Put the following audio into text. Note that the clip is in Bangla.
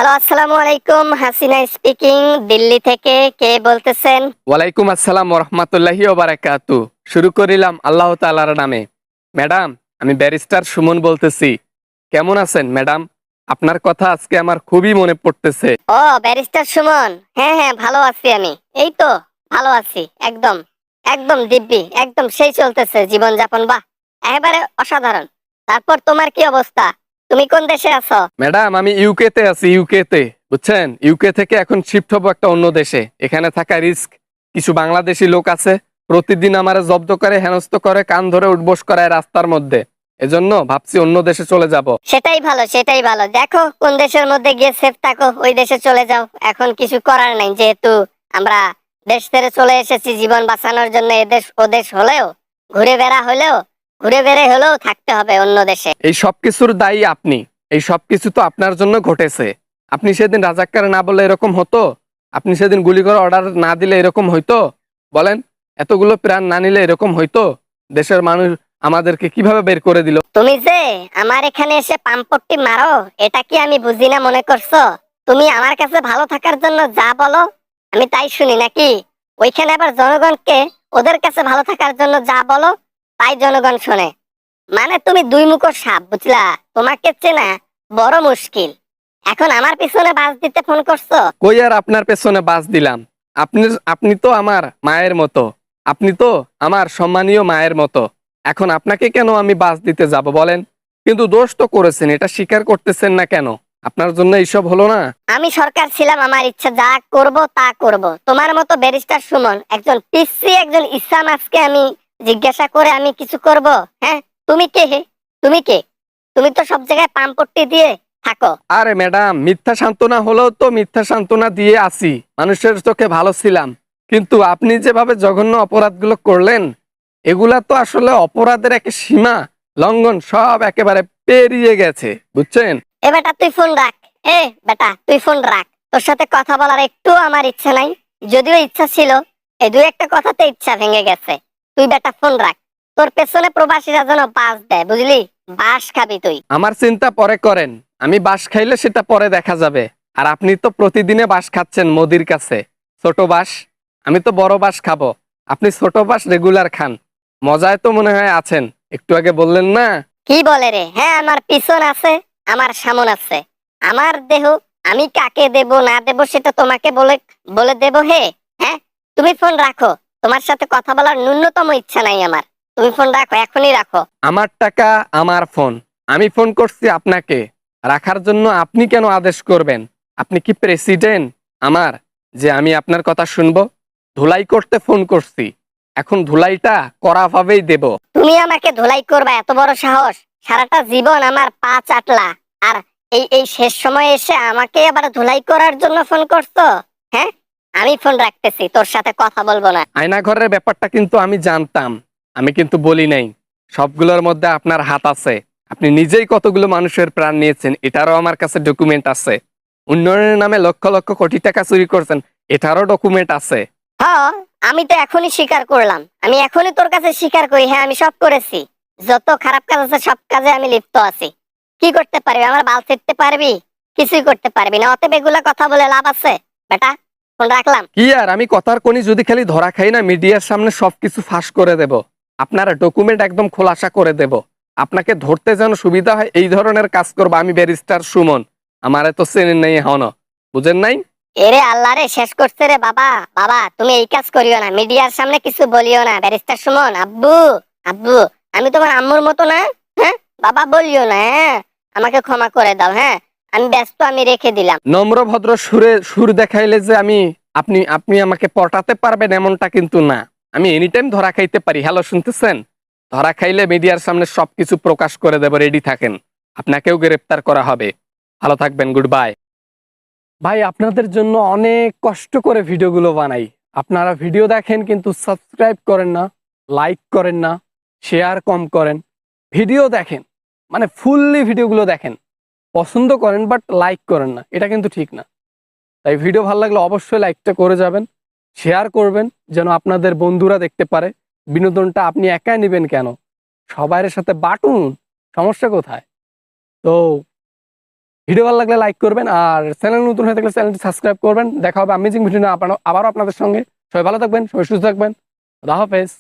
হ্যালো, আসসালামু আলাইকুম। হাসিনা স্পিকিং, দিল্লি থেকে। কে বলতেছেন? ওয়ালাইকুম আসসালাম ওরহমাতুল্লাহি ওবারাকাতু। শুরু করিলাম আল্লাহ তাআলার নামে। ম্যাডাম, আমি ব্যারিস্টার সুমন বলতেছি। কেমন আছেন ম্যাডাম? আপনার কথা আজকে আমার খুবই মনে পড়তেছে। ও, ব্যারিস্টার সুমন। হ্যাঁ হ্যাঁ, ভালো আছি আমি। এই তো ভালো আছি। একদম একদম দিব্যি, একদম সেই চলতেছে জীবনযাপন। বাহ, একেবারে অসাধারণ। তারপর তোমার কি অবস্থা? তুমি কোন দেশে আছো? ম্যাডাম, আমি ইউকে তে আছি, ইউকে তে। বুঝছেন, ইউকে থেকে এখন শিফট হবো একটা অন্য দেশে। এখানে থাকা রিস্ক। কিছু বাংলাদেশি লোক আছে, প্রতিদিন আমারে জব্দ করে, হেনস্থ করে, কান ধরে উঠবোস করায় রাস্তার মধ্যে। এজন্য ভাবছি অন্য দেশে চলে যাব। সেটাই ভালো, সেটাই ভালো। দেখো কোন দেশের মধ্যে গিয়ে সেফ থাকো, ওই দেশে চলে যাও। এখন কিছু করার নাই, যেহেতু আমরা দেশ ছেড়ে চলে এসেছি জীবন বাঁচানোর জন্য। এদেশ ওদেশ হলেও, ঘুরে বেড়া হলেও, ঘুরে বেড়ে হলেও থাকতে হবে অন্য দেশে। এই সব কিছুর দায়ী আপনি। এই সব কিছু তো আপনার জন্য ঘটেছে। আপনি সেদিন রাজাক্কার না বললে এরকম হতো? আপনি সেদিন গুলি করে অর্ডার না দিলে এরকম হইতো? বলেন, এতগুলো প্রাণ না নিলে এরকম হইতো? দেশের মানুষ আমাদেরকে কিভাবে বের করে দিল? তুমি যে আমার এখানে এসে পাম্পট্টি মারো, এটা কি আমি বুঝি না মনে করছো? তুমি আমার কাছে ভালো থাকার জন্য যা বলো আমি তাই শুনি নাকি? ওইখানে আবার জনগণকে ওদের কাছে ভালো থাকার জন্য যা বলো তাই জনগণ শোনে। মানে তুমি দুই মুখো সাপ, বুঝলা? তোমাকে চেনা বড় মুশকিল। এখন আমার পিছনে বাস দিতে ফোন করছো? কই আর আপনার পেছনে বাস দিলাম? আপনি আপনি তো আমার মায়ের মতো। আপনি তো আমার সম্মানীয় মায়ের মতো। এখন আপনাকে কেন আমি বাস দিতে যাব বলেন? কিন্তু দোষ তো করেছেন, এটা স্বীকার করতেছেন না কেন? আপনার জন্য এইসব হলো না? আমি সরকার ছিলাম, আমার ইচ্ছা যা করব তা করব। তোমার মতো ব্যারিস্টার সুমন, একজন পিসি, একজন ইসলাম, আজকে আমি জিজ্ঞাসা করে আমি কিছু করব? হ্যাঁ, তুমি কে হে? তুমি কে? তুমি তো সব জায়গায় পাম্পট্টি দিয়ে থাকো। আরে ম্যাডাম, মিথ্যা সান্ত্বনা হলেও তো মিথ্যা সান্ত্বনা দিয়ে আসি। মানুষের চোখে ভালো ছিলাম। কিন্তু আপনি যেভাবে জঘন্য অপরাধগুলো করলেন, এগুলা তো আসলে অপরাধের এক সীমা লঙ্ঘন, সব একেবারে পেরিয়ে গেছে, বুঝছেন? এ বেটা তুই ফোন রাখ। এ বেটা তুই ফোন রাখ। তোর সাথে কথা বলার একটু আমার ইচ্ছা নাই। যদিও ইচ্ছা ছিল, এই দুই একটা কথাতে ইচ্ছা ভেঙে গেছে। তুই বেটা ফোন রাখ। তোর পেছনে প্রবাসীরা যেন বাস দেয়, বুঝলি? বাস খাবি তুই। আমার চিন্তা পরে করেন। আমি বাস খাইলে সেটা পরে দেখা যাবে। আর আপনি তো প্রতিদিনে বাস খাচ্ছেন মোদির কাছে, ছোট বাস। আমি তো বড় বাস খাবো। আপনি ছোট বাস রেগুলার খান। মজায় তো মনে হয় আছেন। একটু আগে বললেন না? কি বলে রে? হ্যাঁ, আমার পিছন আছে, আমার সামন আছে, আমার দেহ। আমি কাকে দেব না দেব সেটা তোমাকে বলে বলে দেব হে? হ্যাঁ, তুমি ফোন রাখো। তোমার সাথে কথা বলার ন্যূনতম ইচ্ছা নাই আমার। তুমি ফোন রাখো, এখনই রাখো। আমার টাকা, আমার ফোন। আমি ফোন করছি আপনাকে রাখার জন্য। আপনি কেন আদেশ করবেন? আপনি কি প্রেসিডেন্ট আমার, যে আমি আপনার কথা শুনবো? ধুলাই করতে ফোন করছি। এখন ধুলাইটা কড়া ভাবেই দেব। তুমি আমাকে ধুলাই করবা? এত বড় সাহস! সারাটা জীবন আমার পা চাটলা, আর এই শেষ সময়ে এসে আমাকে আবার ধুলাই করার জন্য ফোন করছো? হ্যাঁ, আমি ফোন রাখতেছি, তোর সাথে কথা বলবো না। আয়নাঘরের ব্যাপারটা কিন্তু আমি জানতাম। আমি কিন্তু বলি নাই। সবগুলোর মধ্যে আপনার হাত আছে। আপনি নিজেই কতগুলো মানুষের প্রাণ নিয়েছেন, এটারও আমার কাছে ডকুমেন্ট আছে। উন্নয়নের নামে লক্ষ লক্ষ কোটি টাকা চুরি করছেন, এটারও ডকুমেন্ট আছে। হ্যাঁ, আমি তো এখনই স্বীকার করলাম। আমি এখনই তোর কাছে স্বীকার করি, হ্যাঁ আমি সব করেছি। যত খারাপ কাজ আছে সব কাজে আমি লিপ্ত আছি। কি করতে পারবি? আমার বাল ছিঁড়তে পারবি? কিছুই করতে পারবি না। অতএব এগুলা কথা বলে লাভ আছে? বেটা ফোন রাখলাম। কি আর, আমি কথার কোনি যদি খালি ধরা খাই না, মিডিয়ার সামনে সবকিছু ফাঁস করে দেব। আপনার ডকুমেন্ট একদম খোলাসা করে দেব। আপনাকে ধরতে যেন সুবিধা হয় এই ধরনের কাজ করবো। আমি ব্যারিস্টার সুমন। আমারে তো চেনেন নাই এখনো, বুঝেন নাই? এরে আল্লাহ রে, শেষ করছে রে বাবা। বাবা তুমি এই কাজ করিও না, মিডিয়ার সামনে কিছু বলিও না। ব্যারিস্টার সুমন, আব্বু, আব্বু, আমি তোমার আম্মুর মতো না? হ্যাঁ, বাবা বলিও না। হ্যাঁ, আমাকে ক্ষমা করে দাও। হ্যাঁ, আমি ব্যস্ত, আমি রেখে দিলাম। নম্র ভদ্র সুরে সুর দেখাইলে যে আমি, আপনি আপনি আমাকে পটাতে পারবেন এমনটা কিন্তু না। আমি এনি টাইম ধরা খাইতে পারি। হ্যালো, শুনতেছেন? ধরা খাইলে মিডিয়ার সামনে সবকিছু প্রকাশ করে দেব, রেডি থাকেন। আপনাকেও গ্রেপ্তার করা হবে। ভালো থাকবেন, গুড বাই। ভাই, আপনাদের জন্য অনেক কষ্ট করে ভিডিওগুলো বানাই। আপনারা ভিডিও দেখেন কিন্তু সাবস্ক্রাইব করেন না, লাইক করেন না, শেয়ার কম করেন। ভিডিও দেখেন, মানে ফুললি ভিডিওগুলো দেখেন, পছন্দ করেন বাট লাইক করেন না, এটা কিন্তু ঠিক না। তাই ভিডিও ভালো লাগলে অবশ্যই লাইকটা করে যাবেন, শেয়ার করবেন, যেন আপনাদের বন্ধুরা দেখতে পারে। বিনোদনটা আপনি একাই নেবেন কেন? সবার সাথে বাটুন, সমস্যা কোথায়? তো ভিডিও ভালো লাগলে লাইক করবেন, আর চ্যানেল নতুন হয়ে থাকলে চ্যানেলটি সাবস্ক্রাইব করবেন। দেখা হবে অ্যামেজিং ভিডিও আবারও আপনাদের সঙ্গে। সবাই ভালো থাকবেন, সবাই সুস্থ থাকবেন। আল্লাহ হাফেজ।